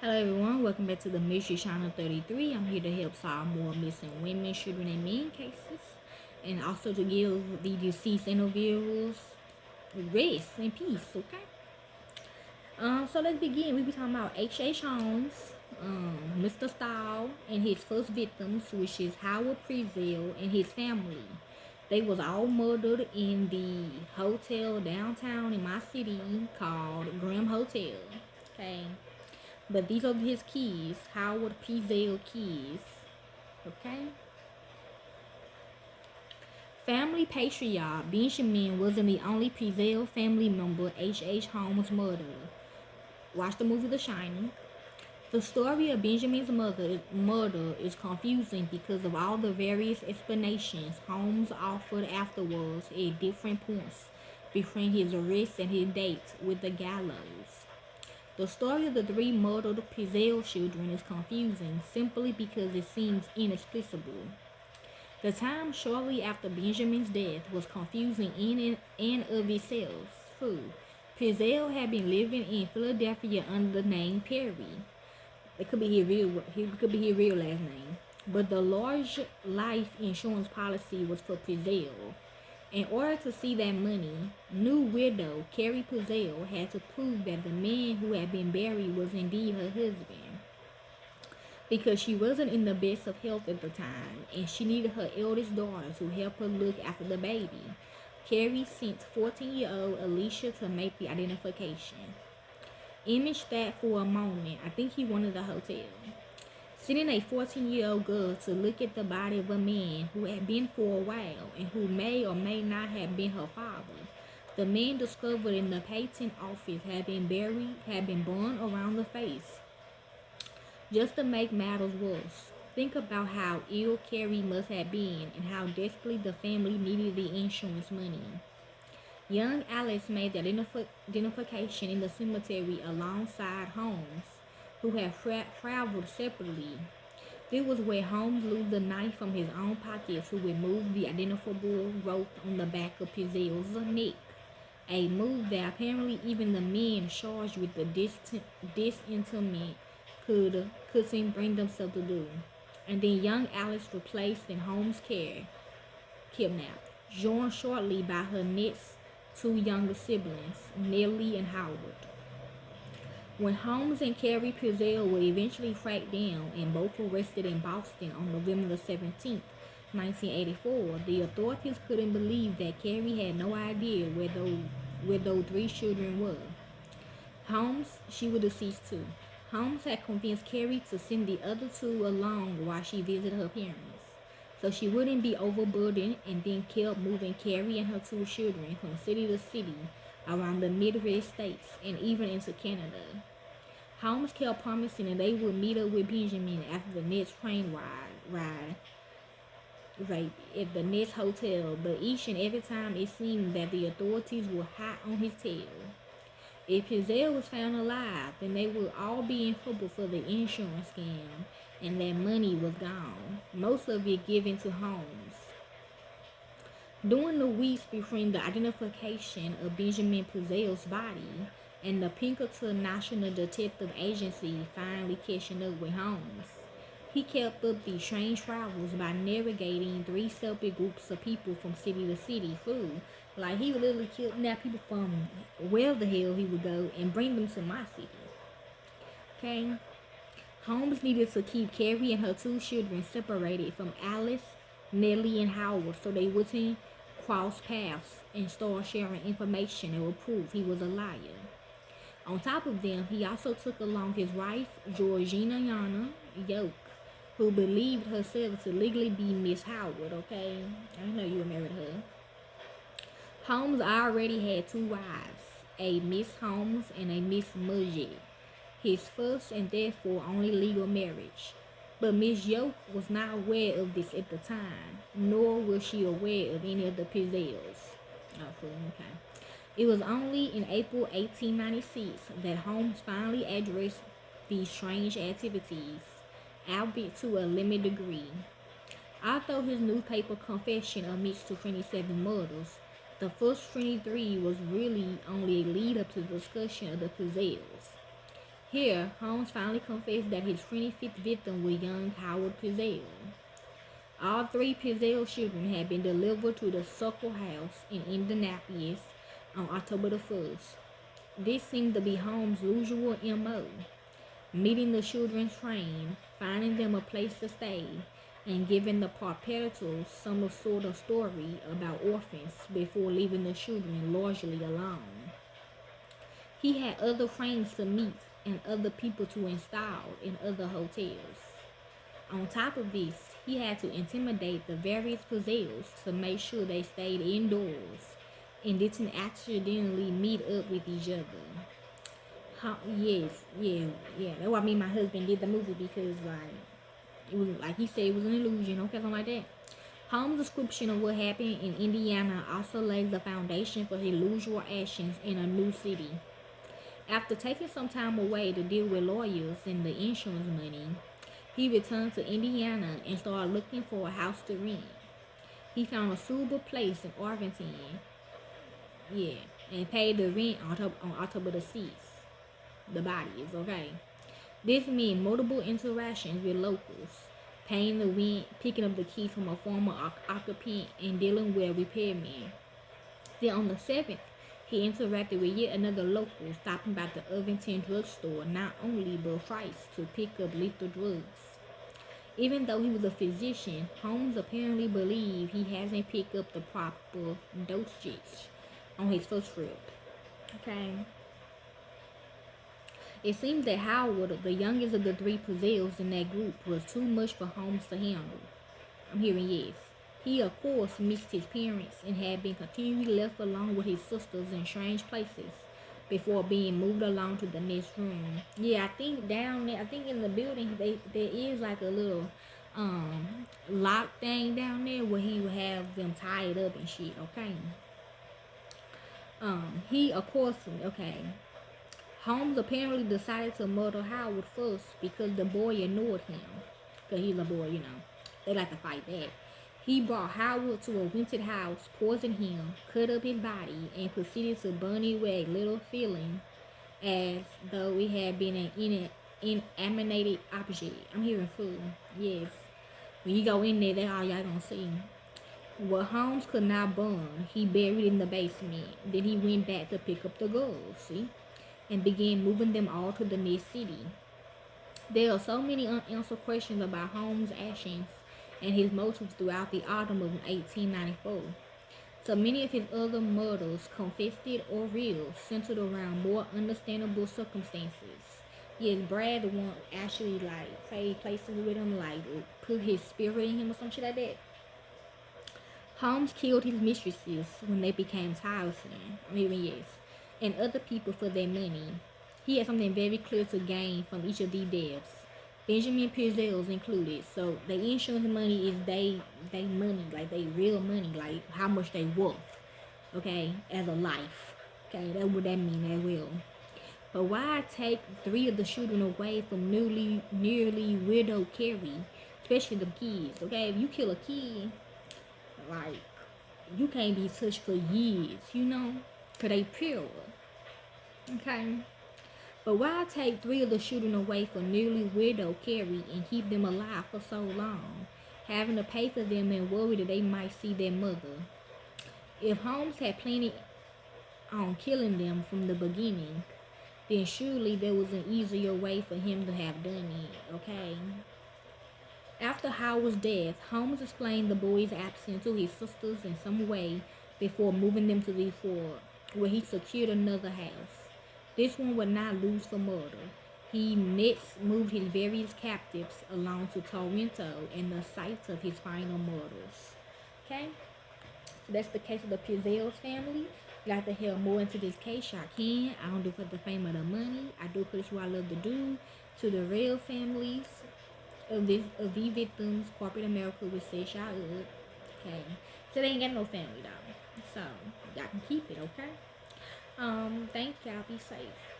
Hello everyone, welcome back to the Mystery Channel 33. I'm here to help solve more missing women, children, and men cases. And also to give the deceased individuals rest and peace, okay? So let's begin. We be talking about H. Holmes, Mr. Stahl, and his first victims, which is Howard Pitezel and his family. They was all murdered in the hotel downtown in my city called Graham Hotel, okay? But these are his kids, Howard Pitezel kids. Okay? Family patriarch Benjamin wasn't the only Pitezel family member H. Holmes murdered. Watch the movie The Shining. The story of Benjamin's murder is confusing because of all the various explanations Holmes offered afterwards at different points between his arrest and his date with the gallows. The story of the three murdered Pitezel children is confusing simply because it seems inexplicable. The time shortly after Benjamin's death was confusing in and of itself. Pitezel had been living in Philadelphia under the name Perry. It could be his real last name. But the large life insurance policy was for Pitezel. In order to see that money, new widow Carrie Pitezel had to prove that the man who had been buried was indeed her husband. Because she wasn't in the best of health at the time, and she needed her eldest daughter to help her look after the baby. Carrie sent 14-year-old Alicia to make the identification. Image that for a moment. I think he wanted a hotel. Sending a 14-year-old girl to look at the body of a man who had been for a while and who may or may not have been her father. The man discovered in the patent office had been burned around the face. Just to make matters worse, think about how ill Carrie must have been and how desperately the family needed the insurance money. Young Alice made the identification in the cemetery alongside Holmes, who had traveled separately. This was where Holmes loosened the knife from his own pocket to remove the identifiable rope on the back of Pitezel's neck, a move that apparently even the men charged with the disinterment couldn't bring themselves to do. And then young Alice was placed in Holmes' care, kidnapped, joined shortly by her next two younger siblings, Nellie and Howard. When Holmes and Carrie Pitezel were eventually tracked down and both arrested in Boston on November 17, 1984, the authorities couldn't believe that Carrie had no idea where those three children were. Holmes, she was deceased too. Holmes had convinced Carrie to send the other two along while she visited her parents, so she wouldn't be overburdened, and then kept moving Carrie and her two children from city to city around the Midwest states and even into Canada. Holmes kept promising that they would meet up with Benjamin after the next train ride at the next hotel, but each and every time it seemed that the authorities were hot on his tail. If Pitezel was found alive, then they would all be in trouble for the insurance scam, and that money was gone, most of it given to Holmes. During the weeks between the identification of Benjamin Pitezel's body and the Pinkerton National Detective Agency finally catching up with Holmes, he kept up these strange travels by navigating three separate groups of people from city to city. Like he would literally kidnap people from where the hell he would go and bring them to my city. Okay? Holmes needed to keep Carrie and her two children separated from Alice, Nellie, and Howard so they wouldn't cross paths and start sharing information that would prove he was a liar. On top of them, he also took along his wife, Georgina Yana Yoke, who believed herself to legally be Miss Howard, okay? I know you married her. Holmes already had two wives, a Miss Holmes and a Miss Mudgett, his first and therefore only legal marriage. But Miss Yoke was not aware of this at the time, nor was she aware of any of the Pitezels. Okay. It was only in April 1896 that Holmes finally addressed these strange activities, albeit to a limited degree. Although his newspaper confession admits to 27 murders, the first 23 was really only a lead up to the discussion of the Pitezel's. Here, Holmes finally confessed that his 25th victim was young Howard Pitezel. All three Pitezel children had been delivered to the Suckle House in Indianapolis on October the 1st. This seemed to be Holmes' usual MO, meeting the children's train, finding them a place to stay, and giving the perpetrators some sort of story about orphans before leaving the children largely alone. He had other friends to meet and other people to install in other hotels. On top of this, he had to intimidate the various Pitezel's to make sure they stayed indoors and didn't accidentally meet up with each other. Yes, yeah. That's why me and my husband did the movie because it was like he said it was an illusion, okay, something like that. Holmes' description of what happened in Indiana also lays the foundation for his usual actions in a new city. After taking some time away to deal with lawyers and the insurance money, he returned to Indiana and started looking for a house to rent. He found a suitable place in Arlington, yeah, and paid the rent on October the 6th. The bodies, okay? This meant multiple interactions with locals, paying the rent, picking up the keys from a former occupant, and dealing with a repairman. Then on the 7th, he interacted with yet another local, stopping by the Irvington drugstore, not only but twice, to pick up lethal drugs. Even though he was a physician, Holmes apparently believed he hasn't picked up the proper dosage on his first trip. Okay. It seems that Howard, the youngest of the three Pitezel's in that group, was too much for Holmes to handle. I'm hearing yes. He, of course, missed his parents and had been continually left alone with his sisters in strange places before being moved along to the next room. Yeah, I think down there, I think in the building, there is like a little lock thing down there where he would have them tied up and shit, okay? He, of course, okay. Holmes apparently decided to murder Howard first because the boy ignored him. Because he's a boy, you know. They like to fight back. He brought Howard to a rented house, poisoned him, cut up his body, and proceeded to burn it with a little feeling as though it had been an inanimate object. I'm hearing food. Yes. When you go in there, that's all y'all gonna see. What Holmes could not burn, he buried in the basement. Then he went back to pick up the girls, see? And began moving them all to the next city. There are so many unanswered questions about Holmes' actions and his motives throughout the autumn of 1894. So many of his other murders, confessed or real, centered around more understandable circumstances. Yes, Brad the one actually like played places with him, like put his spirit in him or some shit like that. Holmes killed his mistresses when they became tiresome. I mean, yes, and other people for their money. He had something very clear to gain from each of these deaths. Benjamin Purcell's included. So the insurance money is they money, like they real money, like how much they worth. Okay, as a life. Okay, that's what that mean as well. But why take three of the children away from nearly widow Carrie, especially the kids? Okay, if you kill a kid, like you can't be touched for years, you know, 'cause they pure. Okay. But why take three of the children away from nearly widow Carrie and keep them alive for so long, having to pay for them and worry that they might see their mother? If Holmes had planned on killing them from the beginning, then surely there was an easier way for him to have done it, okay? After Howard's death, Holmes explained the boy's absence to his sisters in some way before moving them to the fort, where he secured another house. This one would not lose for murder. He next moved his various captives along to Toronto and the sites of his final murders. Okay? So that's the case of the Purcell's family. If you like to hear more into this case, y'all can. I don't do it for the fame of the money. I do it because it's what I love to do. To the real families of the victims, corporate America will set y'all up. Okay? So they ain't got no family though. So y'all can keep it, okay? Thank y'all. Be safe.